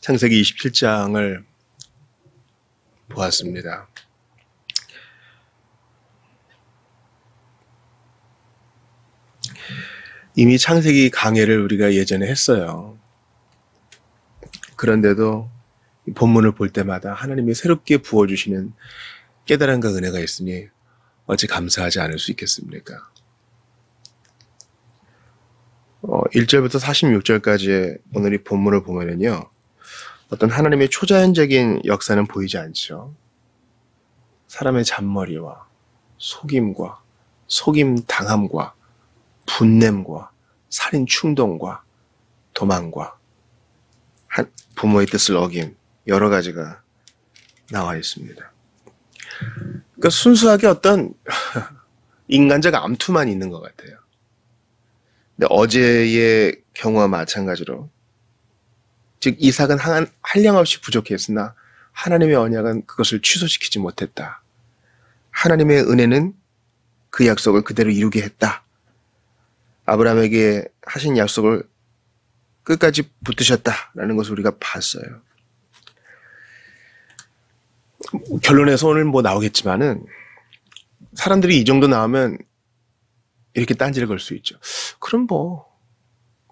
창세기 27장을 보았습니다. 이미 창세기 강해를 우리가 예전에 했어요. 그런데도 본문을 볼 때마다 하나님이 새롭게 부어주시는 깨달음과 은혜가 있으니 어찌 감사하지 않을 수 있겠습니까? 1절부터 46절까지의 오늘 이 본문을 보면은요, 어떤 하나님의 초자연적인 역사는 보이지 않죠. 사람의 잔머리와 속임과 속임 당함과 분냄과 살인 충동과 도망과 부모의 뜻을 어김, 여러 가지가 나와 있습니다. 그러니까 순수하게 어떤 인간적 암투만 있는 것 같아요. 근데 어제의 경우와 마찬가지로, 즉 이삭은 한량없이 부족했으나 하나님의 언약은 그것을 취소시키지 못했다. 하나님의 은혜는 그 약속을 그대로 이루게 했다. 아브라함에게 하신 약속을 끝까지 붙드셨다라는 것을 우리가 봤어요. 결론에서 오늘 나오겠지만은, 사람들이 이 정도 나오면 이렇게 딴지를 걸 수 있죠. 그럼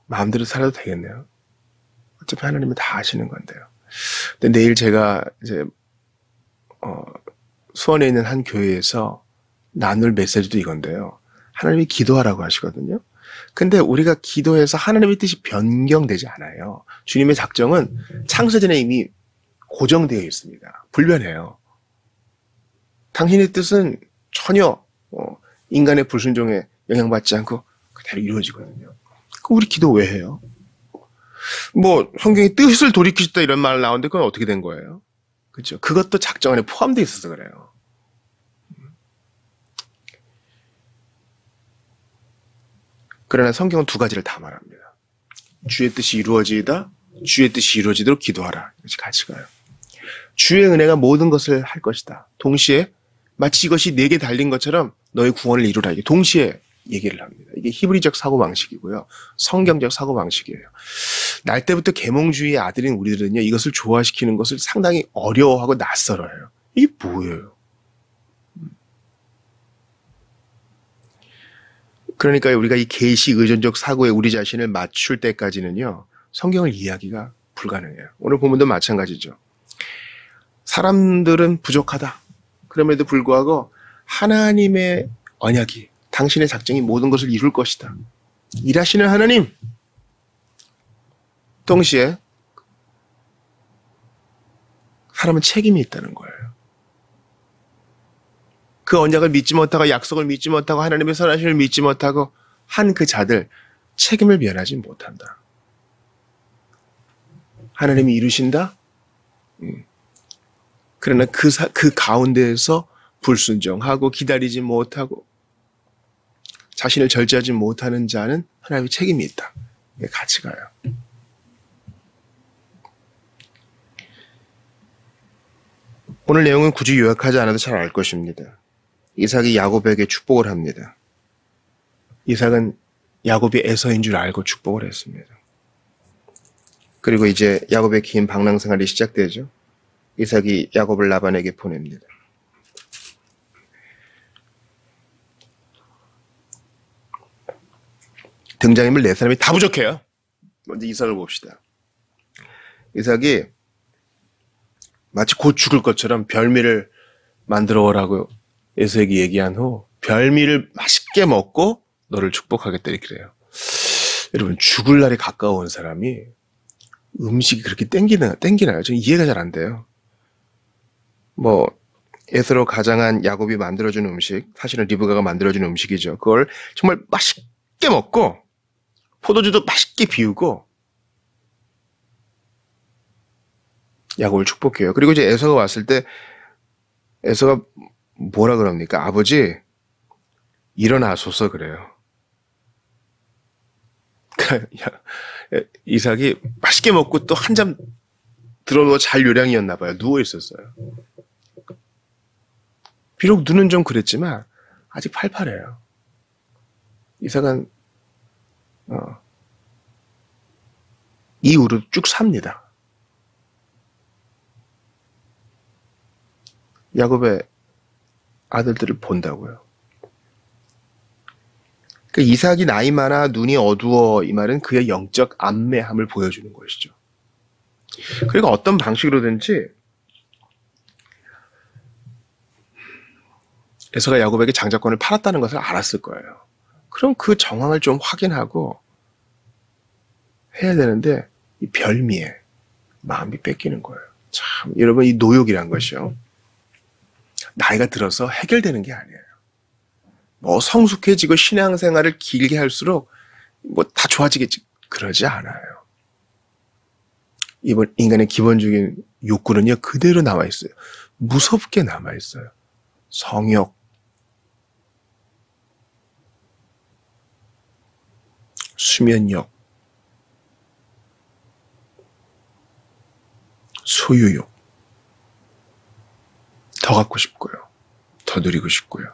마음대로 살아도 되겠네요. 어차피 하나님은 다 아시는 건데요. 근데 내일 제가 이제 수원에 있는 한 교회에서 나눌 메시지도 이건데요. 하나님이 기도하라고 하시거든요. 근데 우리가 기도해서 하나님의 뜻이 변경되지 않아요. 주님의 작정은 창세전에 이미 고정되어 있습니다. 불변해요. 당신의 뜻은 전혀 인간의 불순종에 영향받지 않고 그대로 이루어지거든요. 그럼 우리 기도 왜 해요? 성경에 뜻을 돌이키셨다 이런 말 나오는데 그건 어떻게 된 거예요? 그렇죠? 그것도 작정 안에 포함되어 있어서 그래요. 그러나 성경은 두 가지를 다 말합니다. 주의 뜻이 이루어지이다, 주의 뜻이 이루어지도록 기도하라. 이것이 같이 가요. 주의 은혜가 모든 것을 할 것이다. 동시에 마치 이것이 내게 달린 것처럼 너의 구원을 이루라. 이게 동시에 얘기를 합니다. 이게 히브리적 사고방식이고요. 성경적 사고방식이에요. 날 때부터 계몽주의의 아들인 우리들은요, 이것을 조화시키는 것을 상당히 어려워하고 낯설어요. 이게 뭐예요? 그러니까 우리가 이 계시 의존적 사고에 우리 자신을 맞출 때까지는요, 성경을 이해하기가 불가능해요. 오늘 본문도 마찬가지죠. 사람들은 부족하다. 그럼에도 불구하고 하나님의 언약이, 당신의 작정이 모든 것을 이룰 것이다. 일하시는 하나님. 동시에 사람은 책임이 있다는 거예요. 그 언약을 믿지 못하고 약속을 믿지 못하고 하나님의 선하심을 믿지 못하고 한 그 자들 책임을 면하지 못한다. 하나님이 이루신다? 그러나 그 가운데에서 불순종하고 기다리지 못하고 자신을 절제하지 못하는 자는 하나님의 책임이 있다. 같이 가요. 오늘 내용은 굳이 요약하지 않아도 잘 알 것입니다. 이삭이 야곱에게 축복을 합니다. 이삭은 야곱이 에서인 줄 알고 축복을 했습니다. 그리고 이제 야곱의 긴 방랑 생활이 시작되죠. 이삭이 야곱을 라반에게 보냅니다. 등장인물 네 사람이 다 부족해요. 먼저 이삭을 봅시다. 이삭이 마치 곧 죽을 것처럼 별미를 만들어 오라고 에서에게 얘기한 후 별미를 맛있게 먹고 너를 축복하겠다 이렇게 그래요. 여러분, 죽을 날이 가까운 사람이 음식이 그렇게 땡기나요? 저는 이해가 잘 안 돼요. 에서로 가장한 야곱이 만들어준 음식, 사실은 리브가가 만들어준 음식이죠. 그걸 정말 맛있게 먹고 포도주도 맛있게 비우고 야곱을 축복해요. 그리고 이제 에서가 왔을 때 에서가 뭐라 그럽니까? 아버지, 일어나소서 그래요. 이삭이 맛있게 먹고 또 한잠 들어누워 잘 요량이었나 봐요. 누워 있었어요. 비록 눈은 좀 그랬지만 아직 팔팔해요. 이삭은 이후로 쭉 삽니다. 야곱의 아들들을 본다고요. 그러니까 이삭이 나이 많아 눈이 어두워 이 말은 그의 영적 안매함을 보여주는 것이죠. 그리고 어떤 방식으로든지 에서가 야곱에게 장자권을 팔았다는 것을 알았을 거예요. 그럼 그 정황을 좀 확인하고 해야 되는데 이 별미에 마음이 뺏기는 거예요. 참 여러분 이 노욕이란 것이요. 나이가 들어서 해결되는 게 아니에요. 뭐 성숙해지고 신앙생활을 길게 할수록 뭐 다 좋아지겠지. 그러지 않아요. 이번 인간의 기본적인 욕구는요 그대로 남아있어요. 무섭게 남아있어요. 성욕, 수면욕, 소유욕, 더 갖고 싶고요. 더 누리고 싶고요.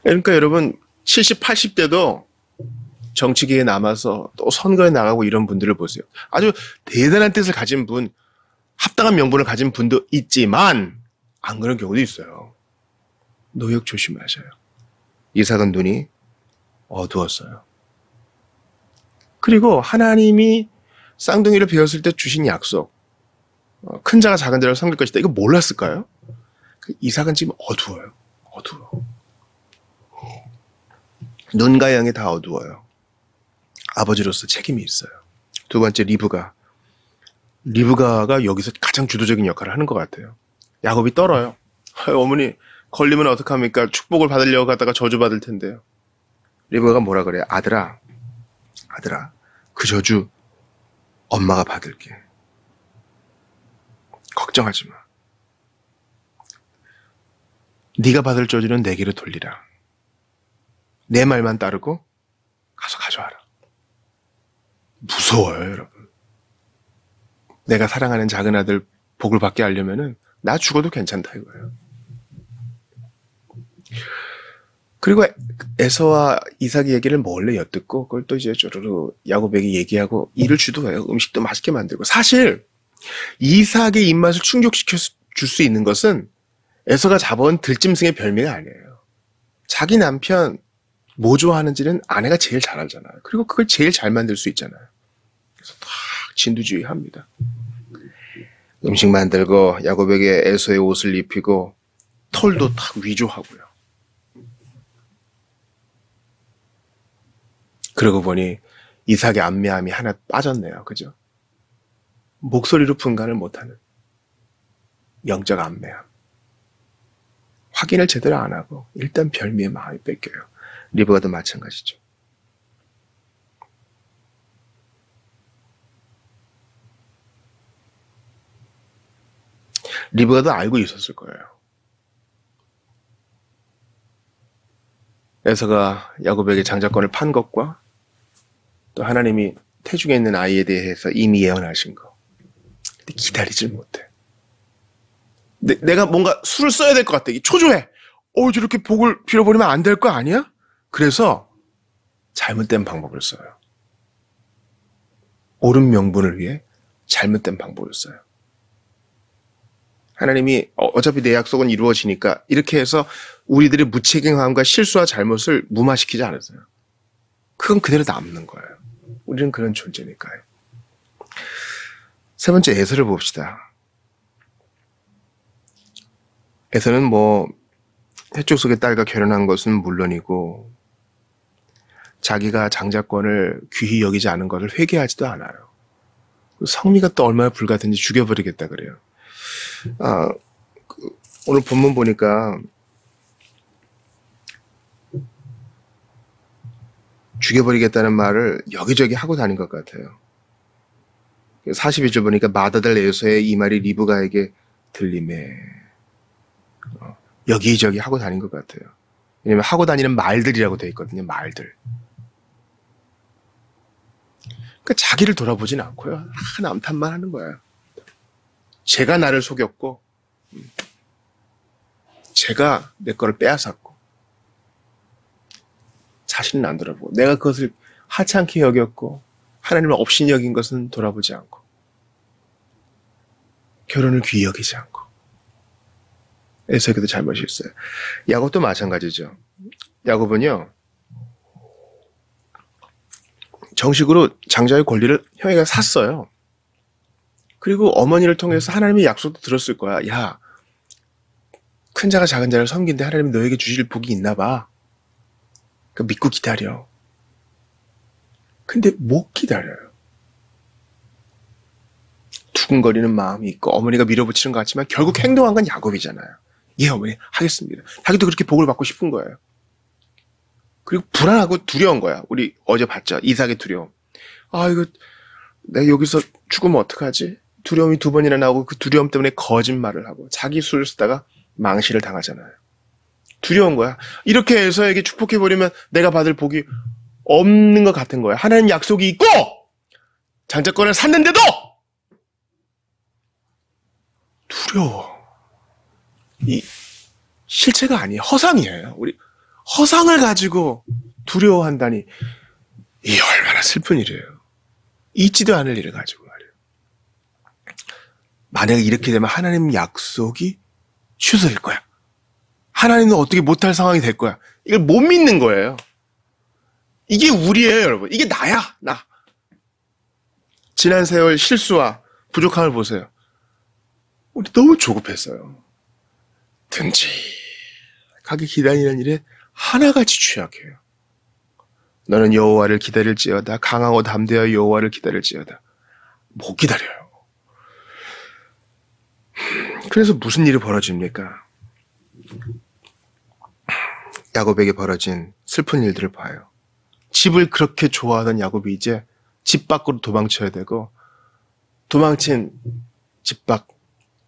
그러니까 여러분 70, 80대도 정치계에 남아서 또 선거에 나가고 이런 분들을 보세요. 아주 대단한 뜻을 가진 분, 합당한 명분을 가진 분도 있지만 안 그런 경우도 있어요. 노역 조심하셔요. 이삭은 눈이 어두웠어요. 그리고 하나님이 쌍둥이를 베었을 때 주신 약속, 큰 자가 작은 자를 섬길 것이다. 이거 몰랐을까요? 이삭은 지금 어두워요. 어두워. 눈과 양이 다 어두워요. 아버지로서 책임이 있어요. 두 번째 리브가가 여기서 가장 주도적인 역할을 하는 것 같아요. 야곱이 떨어요. 어머니 걸리면 어떡합니까? 축복을 받으려고 하다가 저주받을 텐데요. 리브가가 뭐라 그래요? 아들아 그 저주 엄마가 받을게. 걱정하지 마. 네가 받을 저주는 내게로 돌리라. 내 말만 따르고 가서 가져와라. 무서워요, 여러분. 내가 사랑하는 작은 아들 복을 받게 하려면은 나 죽어도 괜찮다 이거예요. 그리고 에서와 이삭의 얘기를 몰래 엿듣고 그걸 또 이제 쪼르르 야곱에게 얘기하고 일을 주도해요. 음식도 맛있게 만들고. 사실 이삭의 입맛을 충족시켜 줄 수 있는 것은 에서가 잡아온 들짐승의 별미가 아니에요. 자기 남편 뭐 좋아하는지는 아내가 제일 잘 알잖아요. 그리고 그걸 제일 잘 만들 수 있잖아요. 그래서 딱 진두지휘합니다. 음식 만들고 야곱에게 에서의 옷을 입히고 털도 딱 위조하고요. 그러고 보니 이삭의 안매함이 하나 빠졌네요. 그죠? 목소리로 분간을 못하는 영적 안매함. 확인을 제대로 안 하고 일단 별미의 마음이 뺏겨요. 리브가도 마찬가지죠. 리브가도 알고 있었을 거예요. 에서가 야곱에게 장자권을 판 것과 또 하나님이 태중에 있는 아이에 대해서 이미 예언하신 거. 근데 기다리질 못해. 내가 뭔가 수를 써야 될 것 같아. 초조해. 저렇게 복을 빌어버리면 안 될 거 아니야? 그래서 잘못된 방법을 써요. 옳은 명분을 위해 잘못된 방법을 써요. 하나님이 어차피 내 약속은 이루어지니까 이렇게 해서 우리들의 무책임함과 실수와 잘못을 무마시키지 않았어요. 그건 그대로 남는 거예요. 우리는 그런 존재니까요. 세 번째 에서를 봅시다. 에서는 뭐 해족속의 딸과 결혼한 것은 물론이고 자기가 장자권을 귀히 여기지 않은 것을 회개하지도 않아요. 성미가 또 얼마나 불같은지 죽여버리겠다 그래요. 오늘 본문 보니까 죽여버리겠다는 말을 여기저기 하고 다닌 것 같아요. 42절 보니까 맏아들 에서의 이 말이 리브가에게 들리매 여기저기 하고 다닌 것 같아요. 왜냐면 하고 다니는 말들이라고 되어 있거든요. 말들. 그러니까 자기를 돌아보진 않고요. 남탓만 하는 거예요. 제가 나를 속였고 제가 내 거를 빼앗았고 자신은 안 돌아보고 내가 그것을 하찮게 여겼고 하나님을 업신 여긴 것은 돌아보지 않고 결혼을 귀히 여기지 않고 에서에게도 잘못이 있어요. 야곱도 마찬가지죠. 야곱은요, 정식으로 장자의 권리를 형이가 샀어요. 그리고 어머니를 통해서 하나님의 약속도 들었을 거야. 야, 큰 자가 작은 자를 섬긴데 하나님이 너에게 주실 복이 있나 봐. 그 믿고 기다려. 근데 못 기다려요. 두근거리는 마음이 있고 어머니가 밀어붙이는 것 같지만 결국 행동한 건 야곱이잖아요. 예, 어머니 하겠습니다. 자기도 그렇게 복을 받고 싶은 거예요. 그리고 불안하고 두려운 거야. 우리 어제 봤죠. 이삭의 두려움. 아, 이거 내가 여기서 죽으면 어떡하지? 두려움이 2번이나 나오고 그 두려움 때문에 거짓말을 하고 자기 수를 쓰다가 망실을 당하잖아요. 두려운 거야. 이렇게 에서에게 축복해버리면 내가 받을 복이 없는 것 같은 거야. 하나님 약속이 있고 장자권을 샀는데도 두려워. 이 실체가 아니에요. 허상이에요. 우리 허상을 가지고 두려워한다니 이 얼마나 슬픈 일이에요. 있지도 않을 일을 가지고 말이에요. 만약에 이렇게 되면 하나님 약속이 취소될 거야. 하나님은 어떻게 못할 상황이 될 거야. 이걸 못 믿는 거예요. 이게 우리예요, 여러분. 이게 나야, 나. 지난 세월 실수와 부족함을 보세요. 우리 너무 조급했어요. 듬직하게 기다리는 일에 하나같이 취약해요. 너는 여호와를 기다릴지어다. 강하고 담대하여 여호와를 기다릴지어다. 못 기다려요. 그래서 무슨 일이 벌어집니까? 야곱에게 벌어진 슬픈 일들을 봐요. 집을 그렇게 좋아하던 야곱이 이제 집 밖으로 도망쳐야 되고 도망친 집 밖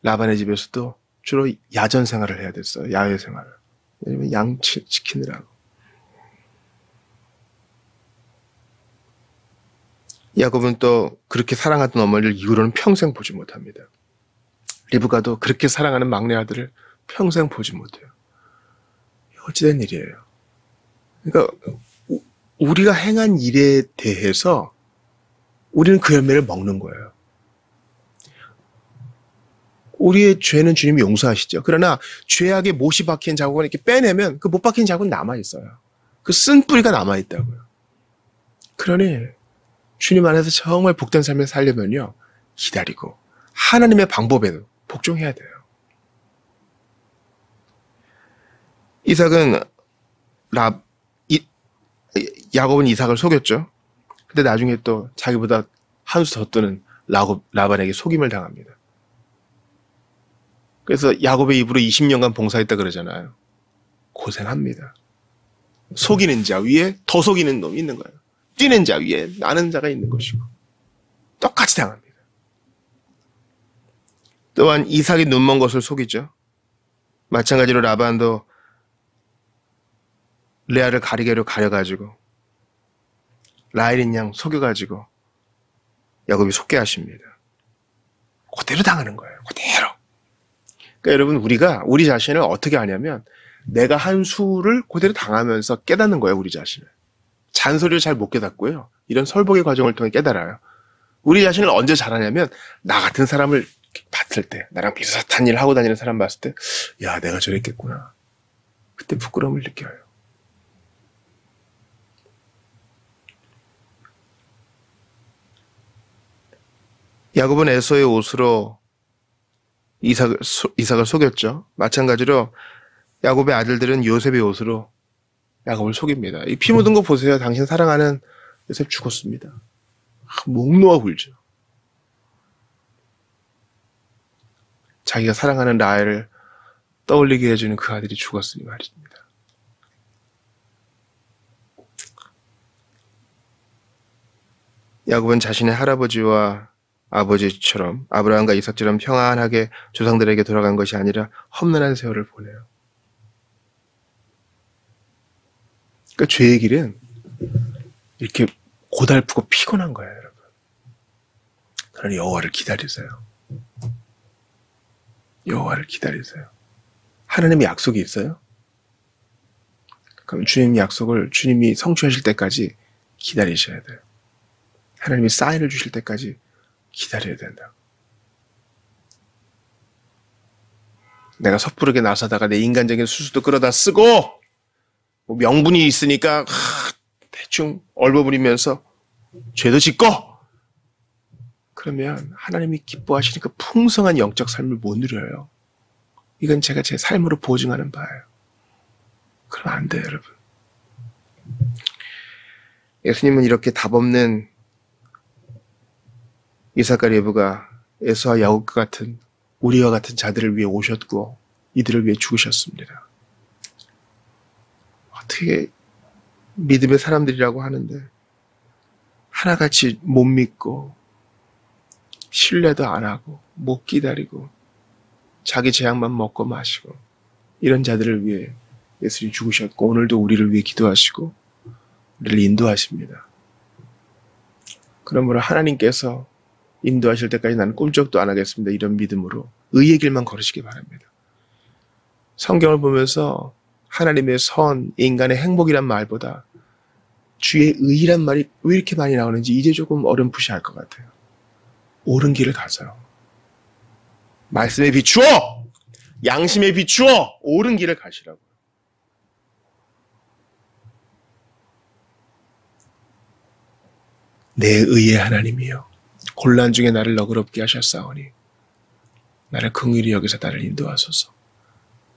라반의 집에서도 주로 야전 생활을 해야 됐어요. 야외 생활을. 왜냐면 양 지키느라고. 야곱은 또 그렇게 사랑하던 어머니를 이후로는 평생 보지 못합니다. 리브가도 그렇게 사랑하는 막내 아들을 평생 보지 못해요. 어찌된 일이에요. 그러니까 우리가 행한 일에 대해서 우리는 그 열매를 먹는 거예요. 우리의 죄는 주님이 용서하시죠. 그러나 죄악에 못이 박힌 자국은 이렇게 빼내면 그 못 박힌 자국은 남아있어요. 그 쓴 뿌리가 남아있다고요. 그러니 주님 안에서 정말 복된 삶을 살려면요. 기다리고 하나님의 방법에도 복종해야 돼요. 이삭은 야곱은 이삭을 속였죠. 근데 나중에 또 자기보다 한 수 더 뜨는 라반에게 속임을 당합니다. 그래서 야곱의 입으로 20년간 봉사했다 그러잖아요. 고생합니다. 속이는 자 위에 더 속이는 놈이 있는 거예요. 뛰는 자 위에 나는 자가 있는 것이고 똑같이 당합니다. 또한 이삭이 눈먼 것을 속이죠. 마찬가지로 라반도 레아를 가리개로 가려가지고 라헬인 양 속여가지고 야곱이 속게 하십니다. 그대로 당하는 거예요. 그대로. 그러니까 여러분 우리가 우리 자신을 어떻게 하냐면 내가 한 수를 그대로 당하면서 깨닫는 거예요. 우리 자신을. 잔소리를 잘 못 깨닫고요. 이런 설복의 과정을 통해 깨달아요. 우리 자신을 언제 잘하냐면 나 같은 사람을 봤을 때 나랑 비슷한 일을 하고 다니는 사람 봤을 때 야 내가 저랬겠구나. 그때 부끄러움을 느껴요. 야곱은 에서의 옷으로 이삭을 속였죠. 마찬가지로 야곱의 아들들은 요셉의 옷으로 야곱을 속입니다. 이 피 묻은 거 보세요. 당신 사랑하는 요셉 죽었습니다. 목 놓아 울죠. 자기가 사랑하는 라헬을 떠올리게 해주는 그 아들이 죽었으니 말입니다. 야곱은 자신의 할아버지와 아버지처럼 아브라함과 이삭처럼 평안하게 조상들에게 돌아간 것이 아니라 험난한 세월을 보내요. 그러니까 죄의 길은 이렇게 고달프고 피곤한 거예요, 여러분. 그러니 여호와를 기다리세요. 여호와를 기다리세요. 하나님의 약속이 있어요? 그럼 주님 약속을 주님이 성취하실 때까지 기다리셔야 돼요. 하나님이 사인을 주실 때까지 기다려야 된다. 내가 섣부르게 나서다가 내 인간적인 수수도 끌어다 쓰고 뭐 명분이 있으니까 대충 얼버무리면서 죄도 짓고 그러면 하나님이 기뻐하시니까 풍성한 영적 삶을 못 누려요. 이건 제가 제 삶으로 보증하는 바예요. 그러면 안 돼요, 여러분. 예수님은 이렇게 답없는 이삭과 리브가 에서와 야곱과 같은 우리와 같은 자들을 위해 오셨고 이들을 위해 죽으셨습니다. 어떻게 믿음의 사람들이라고 하는데 하나같이 못 믿고 신뢰도 안 하고 못 기다리고 자기 재앙만 먹고 마시고 이런 자들을 위해 예수님이 죽으셨고 오늘도 우리를 위해 기도하시고 우리를 인도하십니다. 그러므로 하나님께서 인도하실 때까지 나는 꿈쩍도 안 하겠습니다. 이런 믿음으로 의의 길만 걸으시기 바랍니다. 성경을 보면서 하나님의 선, 인간의 행복이란 말보다 주의 의란 말이 왜 이렇게 많이 나오는지 이제 조금 어렴풋이할 것 같아요. 옳은 길을 가세요. 말씀에 비추어! 양심에 비추어! 옳은 길을 가시라고. 내 의의 하나님이여 곤란 중에 나를 너그럽게 하셨사오니 나를 긍휼히 여기서 나를 인도하소서.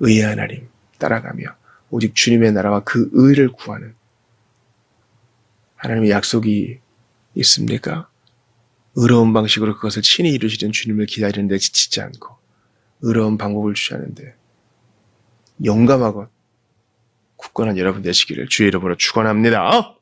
의의 하나님 따라가며 오직 주님의 나라와 그 의를 구하는 하나님의 약속이 있습니까? 의로운 방식으로 그것을 친히 이루시는 주님을 기다리는데 지치지 않고 의로운 방법을 취하는데 용감하고 굳건한 여러분 되시기를 주의 이름으로 축원합니다.